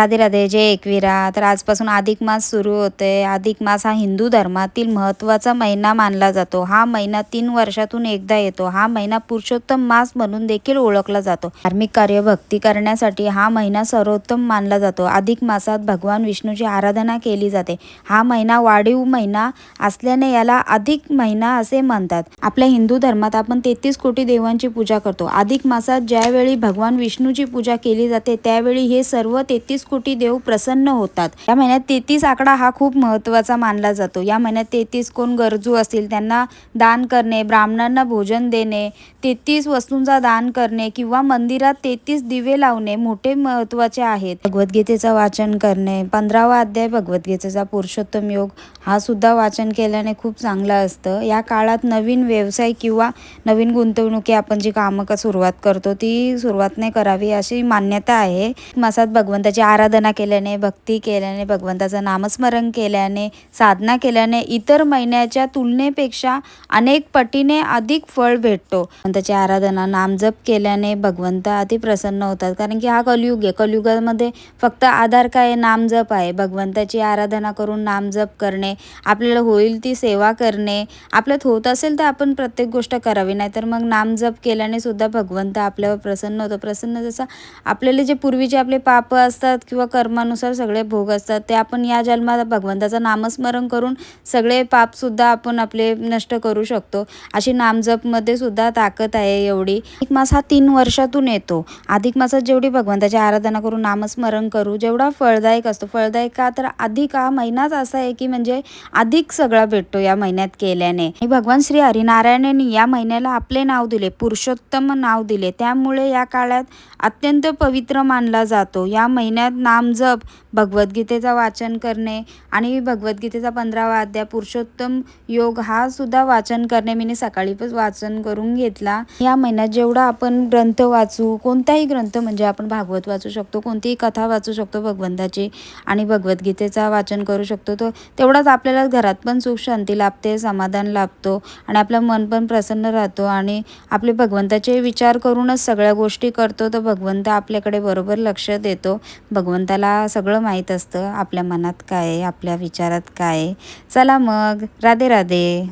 राधे राधे, जय एकविरा. तर आजपासून अधिक मास सुरू होते. अधिक मास हा हिंदू धर्मातील महत्त्वाचा महिना मानला जातो. हा महिना 3 वर्षातून एकदा येतो. हा महिना पुरुषोत्तम मास म्हणून देखील ओळखला जातो. धार्मिक कार्य भक्ती करण्यासाठी हा महिना सर्वोत्तम मानला जातो. अधिक मासात भगवान विष्णूची आराधना केली जाते. हा महिना वाढीव महिना असल्याने याला अधिक महिना असे म्हणतात. आपल्या हिंदू धर्मात आपण 33 कोटी देवांची पूजा करतो. अधिक मासात ज्यावेळी भगवान विष्णूची पूजा केली जाते त्यावेळी हे सर्व 33 कोटी देव प्रसन्न होतात. या महिन्यात 33 आकडा हा खूप महत्त्वाचा मानला जातो. या महिन्यात 33 कोण गरजू असतील त्यांना दान करणे, ब्राह्मणांना भोजन देणे, 33 वस्तूंचा दान करणे किंवा मंदिरात 33 दिवे लावणे मोठे महत्त्वाचे आहेत. भगवद्गीतेचं वाचन करणे, 15वा अध्याय भगवद्गीतेचा पुरुषोत्तम योग हा सुद्धा वाचन केल्याने खूप चांगलं असतं. या काळात नवीन व्यवसाय किंवा नवीन गुंतवणुकी आपण जी कामं सुरुवात करतो ती सुरुवात नाही करावी अशी मान्यता आहे. मासात भगवंताची आराधना केल्याने, भक्ती केल्याने, भगवंताचं नामस्मरण केल्याने, साधना केल्याने इतर महिन्याच्या तुलनेपेक्षा अनेक पटीने अधिक फळ भेटतो. भगवंताची आराधना, नामजप केल्याने भगवंत अति प्रसन्न होतात. कारण की हा कलियुग आहे. कलियुगामध्ये फक्त आधार काय आहे? नामजप आहे. भगवंताची आराधना करून नामजप करणे, आपल्याला होईल ती सेवा करणे, आपल्यात होत असेल तर आपण प्रत्येक गोष्ट करावी. नाहीतर मग नामजप केल्याने सुद्धा भगवंत आपल्यावर प्रसन्न होतो. प्रसन्न जसं आपल्याला जे पूर्वीचे आपले पाप असतात किंवा कर्मानुसार सगळे भोग असतात ते आपण या जन्मात भगवंताचं नामस्मरण करून सगळे पापसुद्धा आपण आपले नष्ट करू शकतो. अशी नामजपमध्ये सुद्धा ताकद आहे एवढी. अधिक मास हा 3 वर्षातून येतो. अधिक मासात जेवढी भगवंताची आराधना करून नामस्मरण करू जेवढा फळदायक असतो. फळदायक का तर अधिक हा महिनाच असा आहे की म्हणजे अधिक सगळा भेटतो या महिन्यात केल्याने. आणि भगवान श्री हरिनारायणांनी या महिन्याला आपले नाव दिले, पुरुषोत्तम नाव दिले. त्यामुळे या काळात अत्यंत पवित्र मानला जातो. या महिन्यात नामजप, भगवद्गीतेचा वाचन करणे आणि भगवद्गीतेचा 15वा अध्याय पुरुषोत्तम योग हा सुद्धा वाचन करणे. मी सकाळी पण वाचन करून घेतला. या महिन्यात जेवढा आपण ग्रंथ वाचू, कोणताही ग्रंथ म्हणजे आपण भागवत वाचू शकतो, कोणतीही कथा वाचू शकतो भगवंताची आणि भगवद्गीतेचा वाचन करू शकतो. तो तेवढाच आपल्याला घरात पण सुख शांती लाभते, समाधान लाभतो आणि आपलं मन पण प्रसन्न राहतो आणि आपले भगवंताचे विचार करूनच सगळ्या गोष्टी करतो तर भगवंत आपल्याकडे बरोबर लक्ष देतो. भगवंताला सगळं माहीत असतं आपल्या मनात काय आहे, आपल्या विचारात काय आहे. चला मग, राधे राधे.